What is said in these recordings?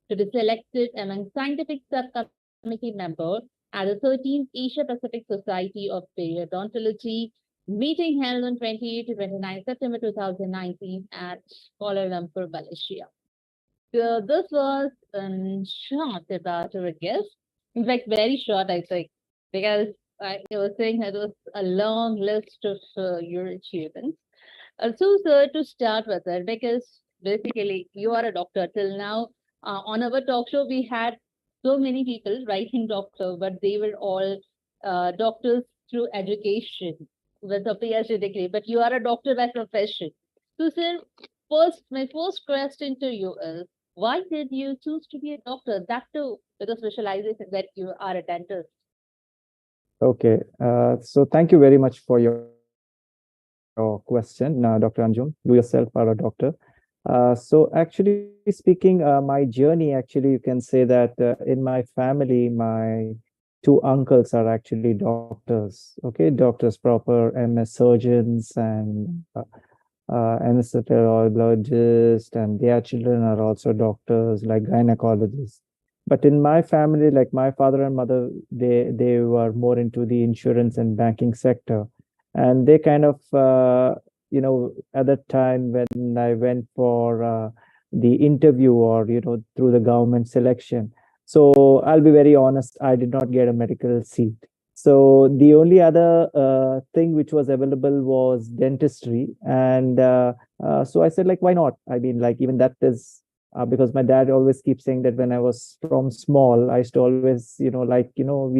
to be selected among scientific subcommittee member at the 13th Asia Pacific Society of Periodontology meeting held on 28 to 29 September 2019 at Kuala Lumpur, Malaysia. So this was short about our guest. In fact, very short, I think, because I was saying that it was a long list of your achievements. So, sir, to start with it, because basically you are a doctor. Till now, on our talk show, we had so many people writing doctor, but they were all doctors through education with a PhD degree. But you are a doctor by profession. So, sir, my first question to you is, why did you choose to be a doctor? That too, with a specialization that you are a dentist. Okay, so thank you very much for your question, Dr. Anjum. You yourself are a doctor. So actually speaking, my journey, actually, you can say that in my family, my two uncles are actually doctors. Okay, doctors, proper MS surgeons and anesthesiologists, and their children are also doctors, like gynecologists. But in my family, like my father and mother, they were more into the insurance and banking sector, and they kind of at that time when I went for the interview, or through the government selection. So I'll be very honest, I did not get a medical seat. So the only other thing which was available was dentistry, and so I said, like, why not? I mean, like, even that is because my dad always keeps saying that when I was from small, I used to always, we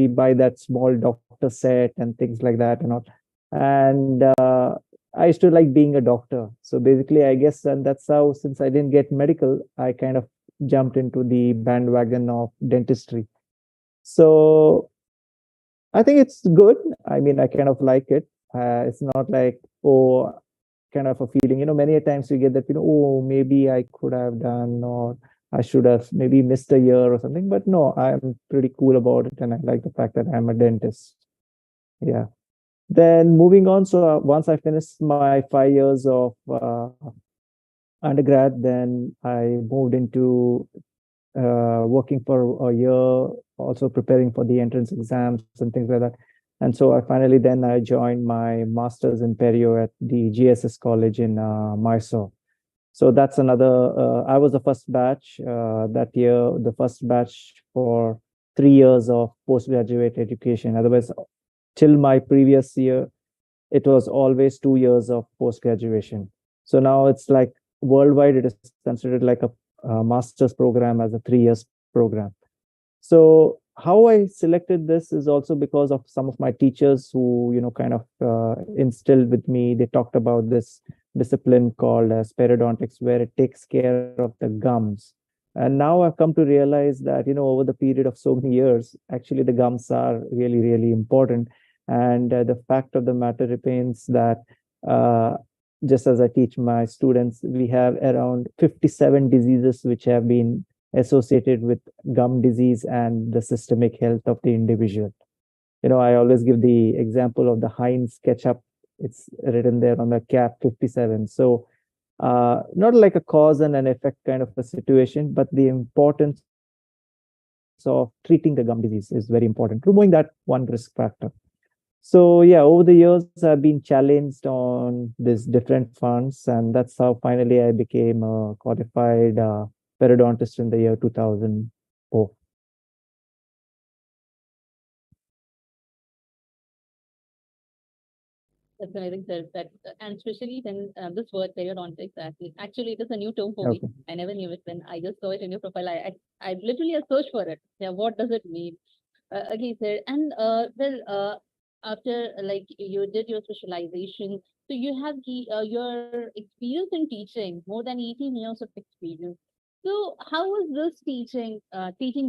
buy that small doctor set and things like that and all. And I used to like being a doctor. So basically, I guess, and that's how, since I didn't get medical, I kind of jumped into the bandwagon of dentistry. So I think it's good. I mean, I kind of like it. It's not like, oh, kind of a feeling, many a times you get that, oh, maybe I could have done, or I should have maybe missed a year or something. But no, I'm pretty cool about it. And I like the fact that I'm a dentist. Yeah. Then moving on. So once I finished my 5 years of undergrad, then I moved into working for a year, also preparing for the entrance exams and things like that. And so I finally then I joined my master's in perio at the GSS college in Mysore. So that's another. I was the first batch that year, the first batch for 3 years of postgraduate education. Otherwise, till my previous year, it was always 2 years of post graduation. So now it's like worldwide, it is considered like a master's program as a 3 years program. So how I selected this is also because of some of my teachers who, kind of instilled with me. They talked about this discipline called as periodontics, where it takes care of the gums. And now I've come to realize that, over the period of so many years, actually the gums are really, really important. And the fact of the matter remains that just as I teach my students, we have around 57 diseases which have been associated with gum disease and the systemic health of the individual. I always give the example of the Heinz ketchup. It's written there on the cap, 57. So not like a cause and an effect kind of a situation, but the importance of treating the gum disease is very important, removing that one risk factor. So yeah, over the years, I've been challenged on these different fronts, and that's how finally I became a qualified periodontist in the year 2004. That's amazing, sir. That and especially when this word periodontics, actually it is a new term for me. Okay. I never knew it when I just saw it in your profile. I literally searched for it. Yeah, what does it mean? Okay, sir. And after like you did your specialization, so you have your experience in teaching, more than 18 years of experience. So how was this teaching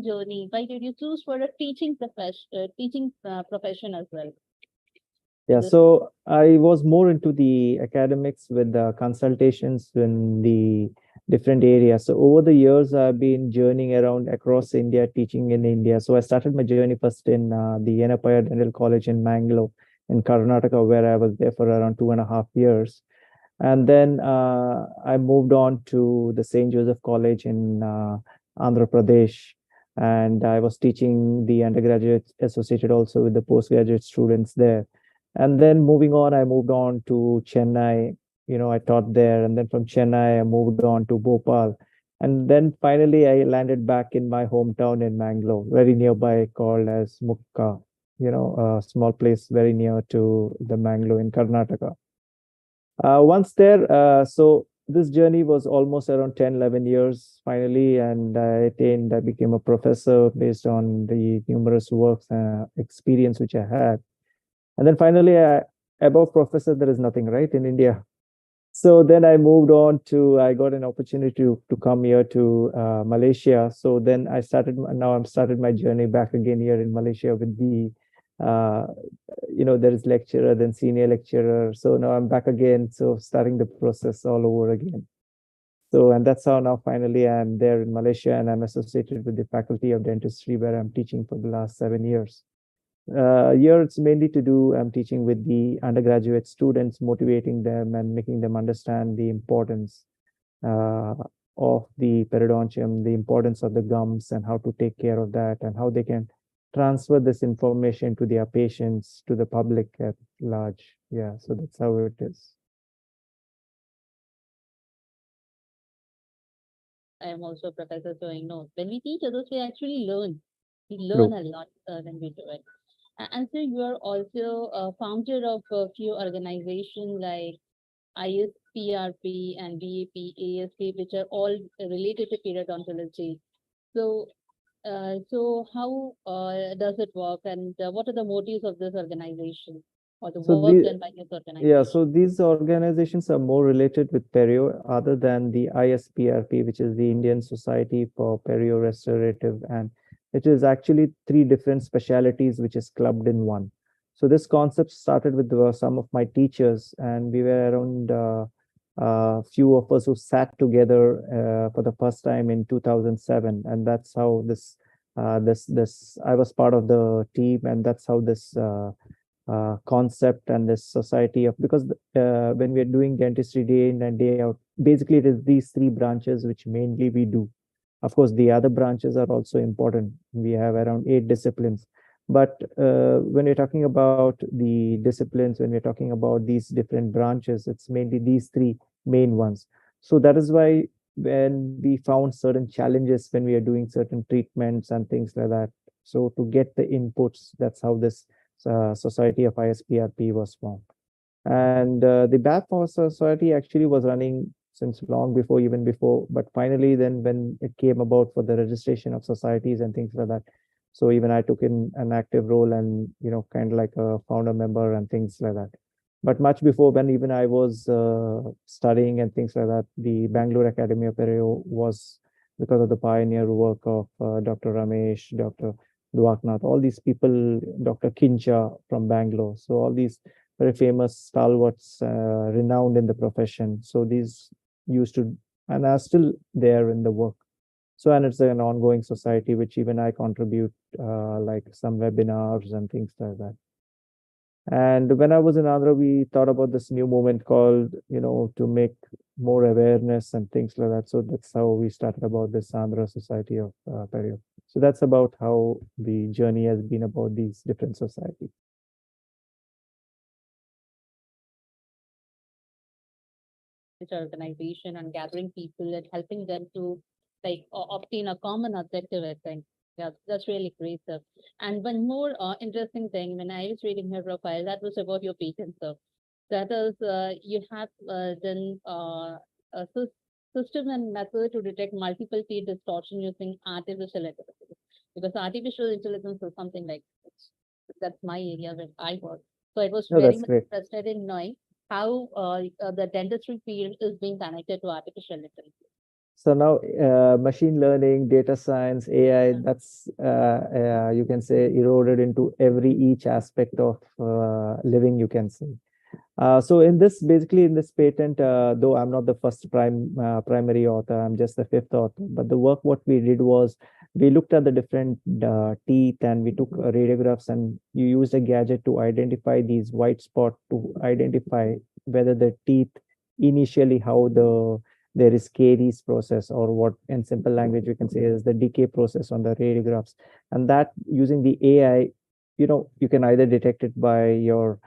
journey? Why did you choose for a teaching profession as well? Yeah, This so I was more into the academics with the consultations in the different areas. So over the years, I've been journeying around across India, teaching in India. So I started my journey first in the Yenapaya Dental College in Mangalore, in Karnataka, where I was there for around 2.5 years. And then I moved on to the St. Joseph College in Andhra Pradesh. And I was teaching the undergraduates associated also with the postgraduate students there. And then moving on, I moved on to Chennai. I taught there. And then from Chennai, I moved on to Bhopal. And then finally, I landed back in my hometown in Mangalore, very nearby, called as Mukka, a small place very near to the Mangalore in Karnataka. Once there, so this journey was almost around 10, 11 years finally, and I became a professor based on the numerous works experience which I had. And then finally, above professor, there is nothing, right, in India. So then I got an opportunity to come here to Malaysia. So then now I'm started my journey back again here in Malaysia with uh, there is lecturer, then senior lecturer. So now I'm back again. So starting the process all over again. So, and that's how now finally I'm there in Malaysia and I'm associated with the Faculty of Dentistry where I'm teaching for the last 7 years. Here it's mainly to do, I'm teaching with the undergraduate students, motivating them and making them understand the importance uh, of the periodontium, the importance of the gums and how to take care of that and how they can transfer this information to their patients, to the public at large. Yeah, so that's how it is. I am also a professor, so I know when we teach others, we actually learn. We learn True. a lot when we do it. And so you are also a founder of a few organizations like ISPRP and BAP, ASP, which are all related to periodontology. So, so how does it work, and what are the motives of this organization or the So work the done by this Yeah, organization? so these organizations are more related with perio other than the ISPRP, which is the Indian Society for Perio Restorative, and it is actually three different specialities which is clubbed in one. So this concept started with some of my teachers, and we were around few of us who sat together for the first time in 2007, and that's how this I was part of the team, and that's how this. Concept and this society of because when we are doing dentistry day in and day out, basically it is these three branches which mainly we do. Of course, the other branches are also important. We have around 8 disciplines, but when we're talking about the disciplines, when we're talking about these different branches, it's mainly these three main ones. So that is why when we found certain challenges when we are doing certain treatments and things like that, so to get the inputs, that's how this Society of ISPRP was formed. And the BAP Society actually was running since long before, even before, but finally, then when it came about for the registration of societies and things like that, so even I took in an active role and, kind of like a founder member and things like that. But much before when even I was studying and things like that, the Bangalore Academy of Perio was because of the pioneer work of Dr. Ramesh, Dr. Dwaknath, all these people, Dr. Kincha from Bangalore. So all these very famous stalwarts, renowned in the profession. So these used to and are still there in the work. So and it's an ongoing society which even I contribute, like some webinars and things like that. And when I was in Andhra, we thought about this new movement called, to make more awareness and things like that. So that's how we started about this Andhra Society of Perio. So that's about how the journey has been about these different societies. This organization and gathering people and helping them to like obtain a common objective, I think. Yeah, that's really great, sir. And one more interesting thing, when I was reading your profile, that was about your patent, sir. That is, you have done a system and method to detect multiple teeth distortion using artificial intelligence. Because artificial intelligence is something like that's my area where I work. So I was No, very that's much great. interested in knowing how the dentistry field is being connected to artificial intelligence. So now, machine learning, data science, AI, Yeah. that's you can say eroded into every each aspect of living, you can say. So in this, basically in this patent, though I'm not the first primary author, I'm just the fifth author. But the work what we did was we looked at the different teeth and we took radiographs and you used a gadget to identify these white spot to identify whether the teeth initially how the there is Carey's process, or what in simple language we can say is the decay process on the radiographs. And that using the AI, you can either detect it by your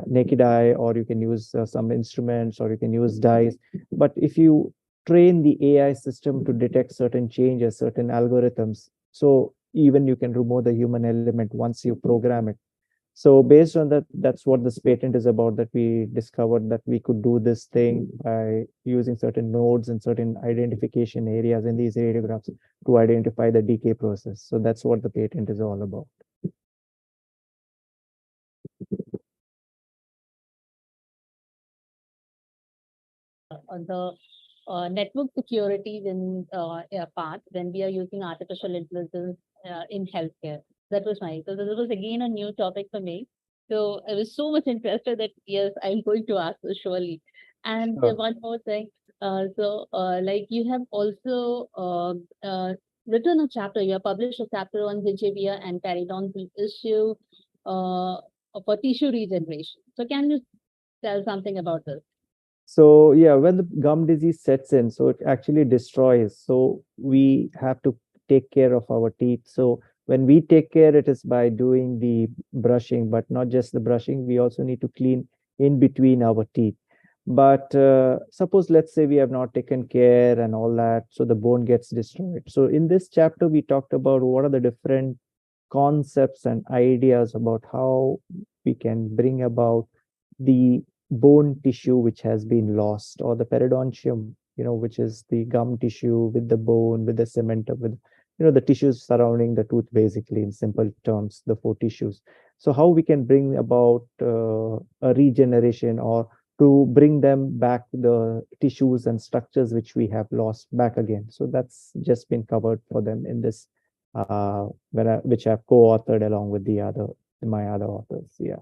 naked eye, or you can use some instruments, or you can use dyes. But if you train the AI system to detect certain changes, certain algorithms, so even you can remove the human element once you program it. So based on that, that's what this patent is about, that we discovered that we could do this thing by using certain nodes and certain identification areas in these radiographs to identify the decay process. So that's what the patent is all about. On the network security part when we are using artificial intelligence in healthcare. That was my, so this was again a new topic for me. So I was so much interested that yes, I'm going to ask this surely. And Sure. one more thing, like you have also written a chapter, you have published a chapter on gingiva and periodontal issue uh, for tissue regeneration. So can you tell something about this? So yeah, when the gum disease sets in, so it actually destroys. So we have to take care of our teeth. So when we take care, it is by doing the brushing, but not just the brushing. We also need to clean in between our teeth. But suppose, let's say we have not taken care and all that, so the bone gets destroyed. So in this chapter, we talked about what are the different concepts and ideas about how we can bring about the bone tissue which has been lost, or the periodontium, which is the gum tissue with the bone, with the cement, with the tissues surrounding the tooth, basically in simple terms, the four tissues. So how we can bring about a regeneration, or to bring them back, the tissues and structures which we have lost back again. So that's just been covered for them in this which I've co-authored along with my other authors. Yeah.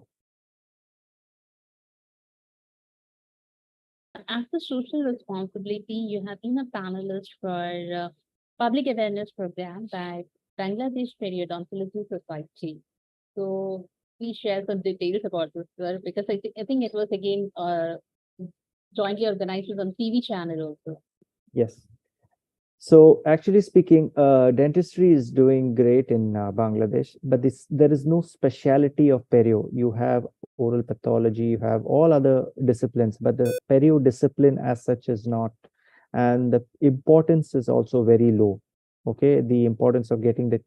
As a social responsibility, you have been a panelist for public awareness program by Bangladesh Periodontology Society. So please share some details about this, sir, because I think it was again jointly organized with on TV channel also. Yes. So actually speaking, dentistry is doing great in Bangladesh, but there is no speciality of perio. You have oral pathology, you have all other disciplines, but the perio discipline as such is not, and the importance is also very low. Okay, the importance of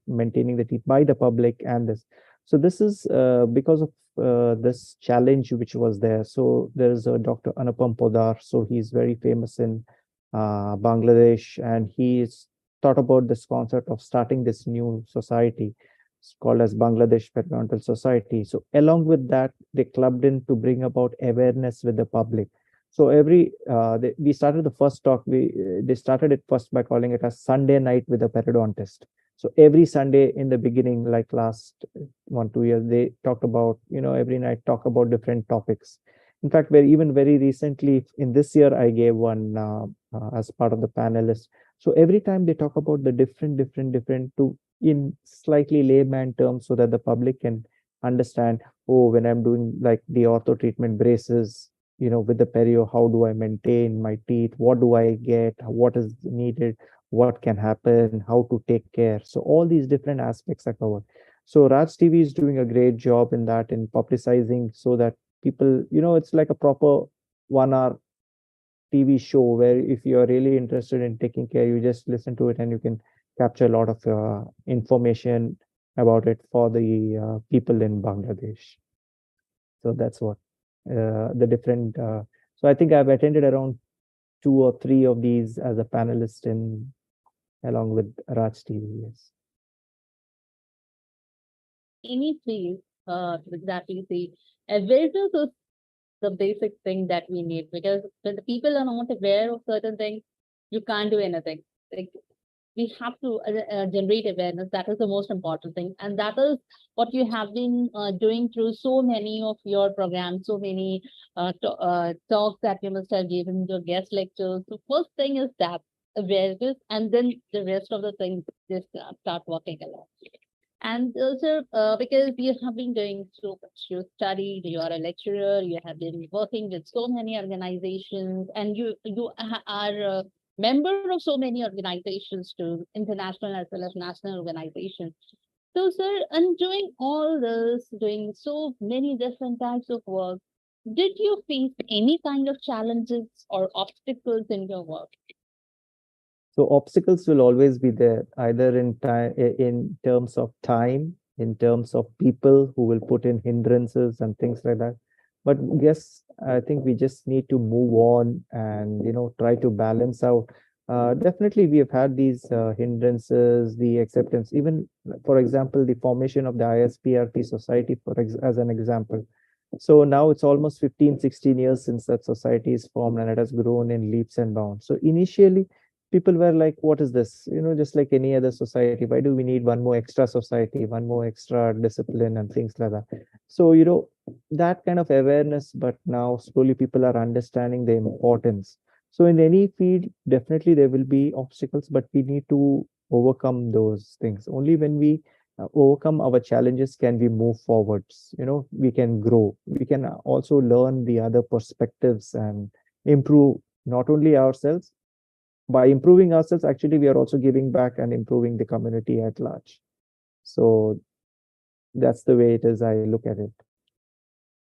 maintaining the teeth by the public and this. So this is because of this challenge which was there. So there is a Dr. Anupam Podar. So he's very famous in Bangladesh, and he's thought about this concept of starting this new society. It's called as Bangladesh Periodontal Society. So along with that, they clubbed in to bring about awareness with the public. So we started the first talk. They started it first by calling it a Sunday night with a periodontist. So every Sunday in the beginning, like last 1 2 years, they talked about, every night talk about different topics. In fact, even very recently in this year, I gave one as part of the panelists. So every time they talk about the different to in slightly layman terms, so that the public can understand. Oh, when I'm doing like the ortho treatment braces, with the perio, how do I maintain my teeth? What do I get? What is needed? What can happen? How to take care? So all these different aspects are covered. So Raj TV is doing a great job in that, in publicizing, so that people, it's like a proper 1 hour TV show where if you're really interested in taking care, you just listen to it and you can capture a lot of information about it for the people in Bangladesh. So that's what the different. So I think I've attended around 2 or 3 of these as a panelist in along with Raj TV. Yes. Any field, exactly the awareness is the basic thing that we need because when the people are not aware of certain things, you can't do anything. Like we have to generate awareness. That is the most important thing, and that is what you have been doing through so many of your programs, so many talks that you must have given, your guest lectures. The first thing is that awareness, and then the rest of the things just start working along. And also, because you have been doing so much, you studied, you are a lecturer, you have been working with so many organizations, and are a member of so many organizations too, international as well as national organizations. So, sir, and doing all this, doing so many different types of work, did you face any kind of challenges or obstacles in your work? So obstacles will always be there, either in time, in terms of time, in terms of people who will put in hindrances and things like that. But yes, I think we just need to move on and try to balance out. Definitely, we have had these hindrances, the acceptance. Even, for example, the formation of the ISPRP society, as an example. So now it's almost 15, 16 years since that society is formed, and it has grown in leaps and bounds. So initially, people were like, what is this? Just like any other society, why do we need one more extra society, one more extra discipline and things like that? So that kind of awareness, but now slowly people are understanding the importance. So in any field, definitely there will be obstacles, but we need to overcome those things. Only when we overcome our challenges can we move forwards. We can grow, we can also learn the other perspectives and improve not only ourselves. By improving ourselves, actually, we are also giving back and improving the community at large. So that's the way it is. I look at it.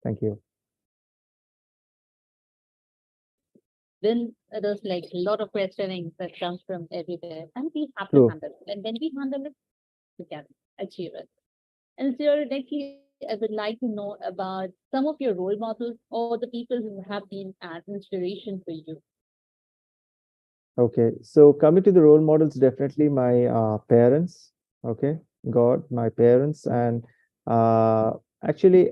Thank you. Then there's like a lot of questioning that comes from everywhere, and we have to True. handle it. And when we handle it, we can achieve it. And so, Nikki, I would like to know about some of your role models or the people who have been an inspiration for you. Okay. So coming to the role models, definitely my parents. Okay. God, my parents, and uh, actually,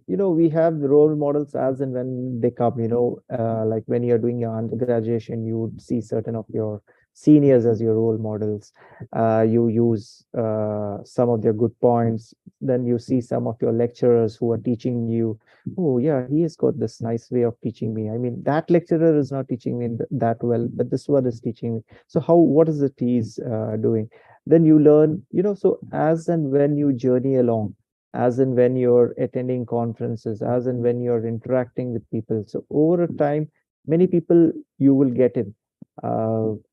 we have the role models as and when they come. Like when you're doing your undergraduation, you would see certain of your seniors as your role models. You use some of their good points. Then you see some of your lecturers who are teaching you. Oh, yeah, he has got this nice way of teaching me. I mean, that lecturer is not teaching me that well, but this one is teaching me. So what is it he's doing? Then you learn, so as and when you journey along, as and when you're attending conferences, as and when you're interacting with people. So over a time, many people you will get in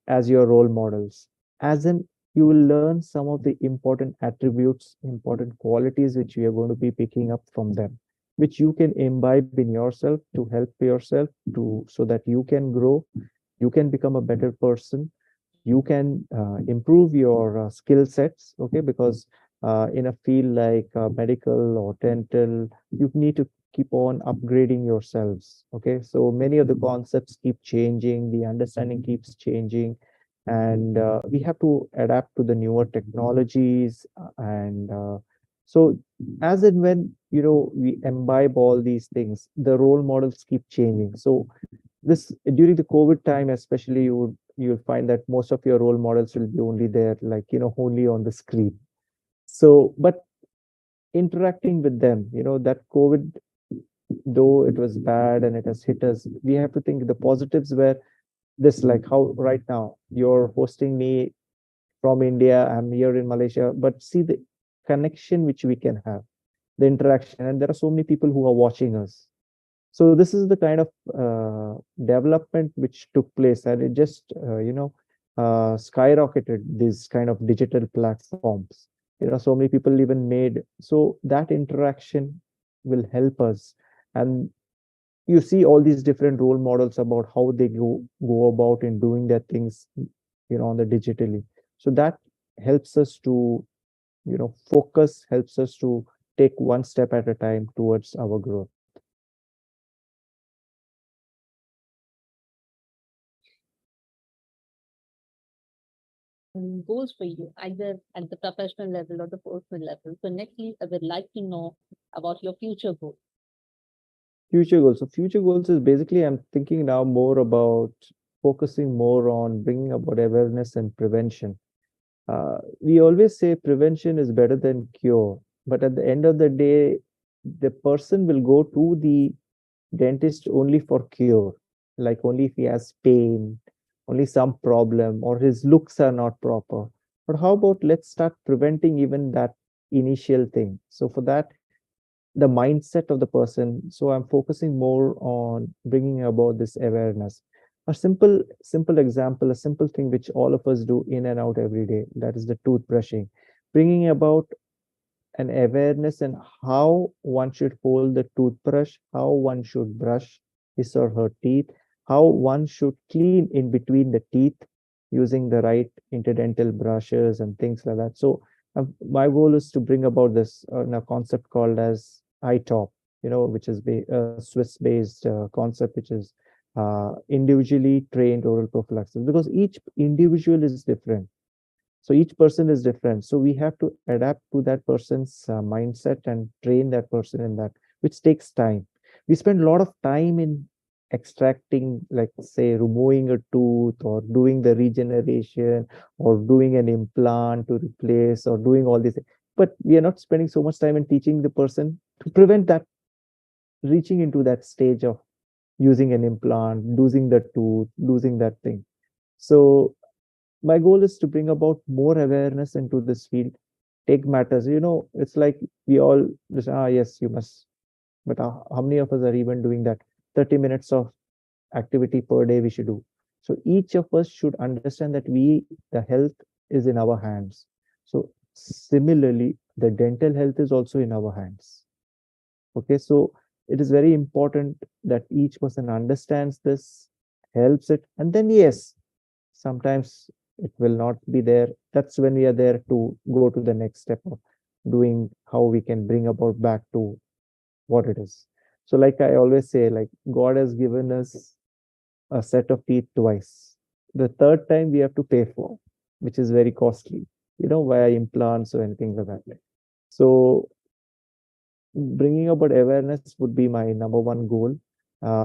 as your role models. As in, you will learn some of the important attributes, important qualities which you are going to be picking up from them, which you can imbibe in yourself to help yourself to so that you can grow, you can become a better person, you can improve your skill sets. Okay, because in a field like medical or dental, you need to keep on upgrading yourselves. Okay, so many of the concepts keep changing, the understanding keeps changing, and we have to adapt to the newer technologies. And so as and when we imbibe all these things, the role models keep changing. So this during the COVID time, especially, you'll find that most of your role models will be only there, like only on the screen. So, but interacting with them, that COVID, though it was bad and it has hit us, we have to think the positives were this, like how right now you're hosting me from India, I'm here in Malaysia, but see the connection which we can have, the interaction, and there are so many people who are watching us. So this is the kind of development which took place, and it just skyrocketed these kind of digital platforms. So many people even made, so that interaction will help us. And you see all these different role models about how they go about in doing their things, on the digitally. So that helps us to focus, helps us to take one step at a time towards our growth. Goals for you, either at the professional level or the personal level. So, Nikki, I would like to know about your future goals. Future goals. So future goals is basically I'm thinking now more about focusing more on bringing about awareness and prevention. We always say prevention is better than cure, but at the end of the day, the person will go to the dentist only for cure, like only if he has pain, only some problem, or his looks are not proper. But how about let's start preventing even that initial thing? So for that, the mindset of the person. So I'm focusing more on bringing about this awareness. A simple example, a simple thing which all of us do in and out every day, that is the toothbrushing. Bringing about an awareness and how one should hold the toothbrush, how one should brush his or her teeth, how one should clean in between the teeth using the right interdental brushes and things like that. So my goal is to bring about this a concept called as ITOP, which is a Swiss-based concept, which is individually trained oral prophylaxis, because each individual is different. So each person is different. So we have to adapt to that person's mindset and train that person in that, which takes time. We spend a lot of time in extracting, like say, removing a tooth or doing the regeneration or doing an implant to replace or doing all these things. But we are not spending so much time in teaching the person to prevent that reaching into that stage of using an implant, losing the tooth, losing that thing. So my goal is to bring about more awareness into this field. Take matters, it's like we all just, yes, you must, but how many of us are even doing that? 30 minutes of activity per day we should do. So each of us should understand that the health is in our hands. So similarly, the dental health is also in our hands. Okay, so it is very important that each person understands this, helps it, and then yes, sometimes it will not be there. That's when we are there to go to the next step of doing how we can bring about back to what it is. So like I always say, like God has given us a set of teeth twice. The third time we have to pay for, which is very costly, via implants or anything like that. So bringing about awareness would be my number one goal,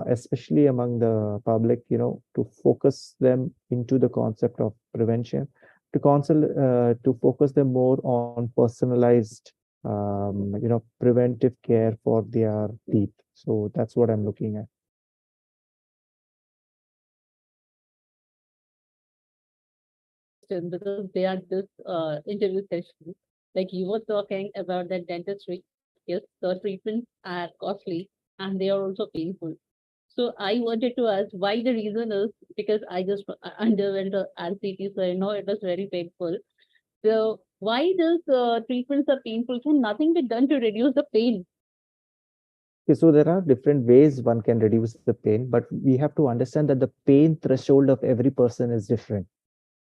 especially among the public, to focus them into the concept of prevention, to focus them more on personalized, preventive care for their teeth. So that's what I'm looking at. Because they are this interview session. Like you were talking about that dentistry, yes, the treatments are costly and they are also painful. So I wanted to ask why the reason is because I just underwent a RCT, so I know it was very painful. So why these treatments are painful? Can nothing be done to reduce the pain? Okay, so there are different ways one can reduce the pain, but we have to understand that the pain threshold of every person is different.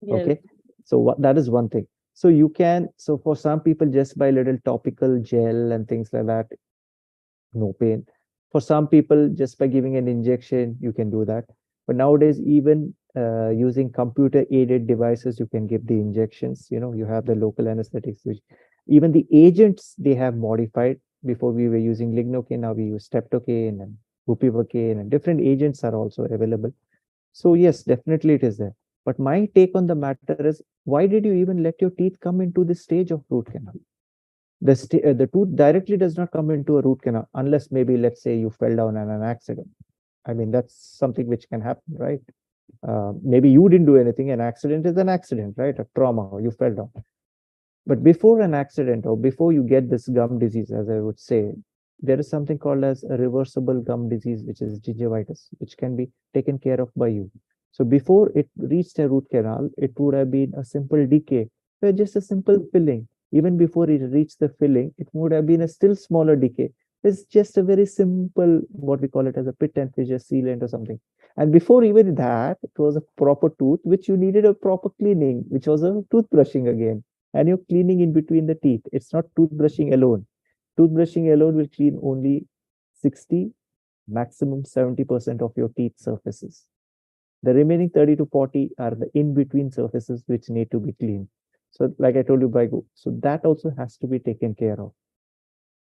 Yes. Okay, so that is one thing. So you can, so for some people, just by little topical gel and things like that, no pain. For some people, just by giving an injection, you can do that. But nowadays, even using computer aided devices, you can give the injections. You have the local anesthetics, which even the agents they have modified. Before we were using lignocaine, now we use streptocaine and bupivacaine, and different agents are also available. So yes, definitely it is there. But my take on the matter is, why did you even let your teeth come into this stage of root canal? The tooth directly does not come into a root canal unless maybe, let's say, you fell down in an accident. I mean, that's something which can happen, right? Maybe you didn't do anything. An accident is an accident, right? A trauma, you fell down. But before an accident or before you get this gum disease, as I would say, there is something called as a reversible gum disease, which is gingivitis, which can be taken care of by you. So before it reached a root canal, it would have been a simple decay, where just a simple filling. Even before it reached the filling, it would have been a still smaller decay. It's just a very simple, what we call it as a pit and fissure sealant or something. And before even that, it was a proper tooth, which you needed a proper cleaning, which was a toothbrushing again, and you're cleaning in between the teeth. It's not toothbrushing alone. Toothbrushing alone will clean only 60, maximum 70% of your teeth surfaces. The remaining 30 to 40 are the in between surfaces which need to be cleaned. So, like I told you, by go, so that also has to be taken care of.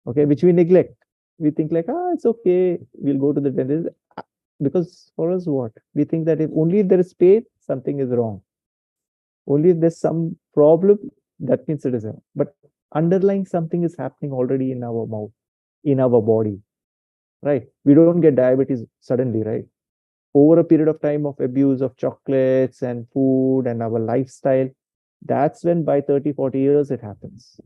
Okay, which we neglect. We think like, it's okay, we'll go to the dentist. Because for us, what? We think that if only if there is pain, something is wrong. Only if there's some problem, that means it is wrong. But underlying something is happening already in our mouth, in our body, right? We don't get diabetes suddenly, right? Over a period of time of abuse of chocolates and food and our lifestyle, That's when by 30, 40 years it happens.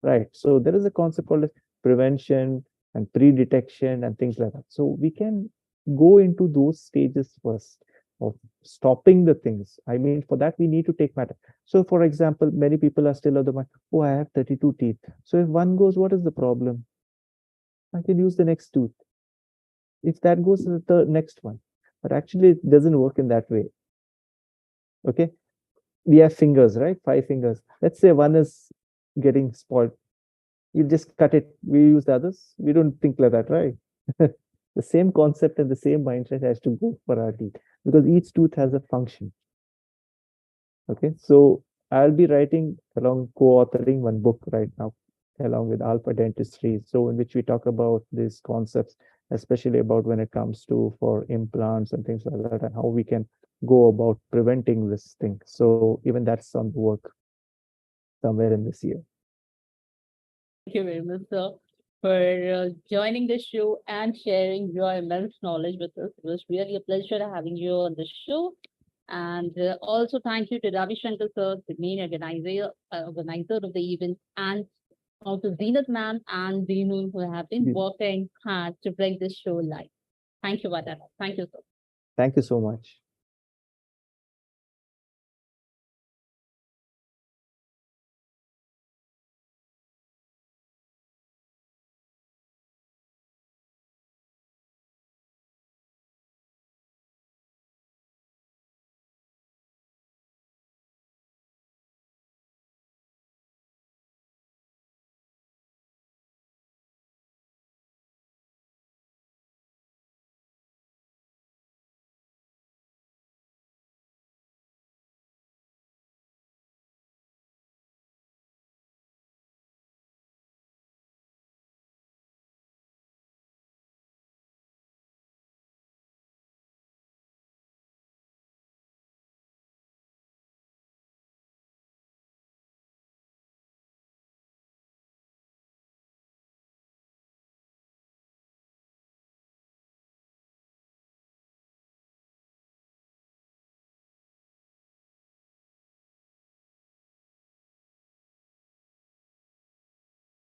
Right. So there is a concept called as prevention and pre-detection and things like that. So we can go into those stages first of stopping the things. I mean, for that, we need to take matter. So, for example, many people are still of the mind, oh, I have 32 teeth. So if one goes, what is the problem? I can use the next tooth. If that goes, the next one. But actually, it doesn't work in that way. Okay. We have fingers, right? 5 fingers. Let's say one is getting spoiled. You just cut it. We use the others. We don't think like that, right? The same concept and the same mindset has to go for our teeth because each tooth has a function. Okay, so I'll be writing along co-authoring one book right now, along with Alpha Dentistry. So in which we talk about these concepts, especially about when it comes to for implants and things like that, and how we can go about preventing this thing. So even that's some work somewhere in this year. Thank you very much, sir, for joining the show and sharing your immense knowledge with us. It was really a pleasure having you on the show. And also thank you to Ravi Shankar sir, the main organizer of the event, and also Zenith ma'am and Dinu who have been Yeah. working hard to bring this show live. Thank you, Vadana. Thank you, sir. Thank you so much.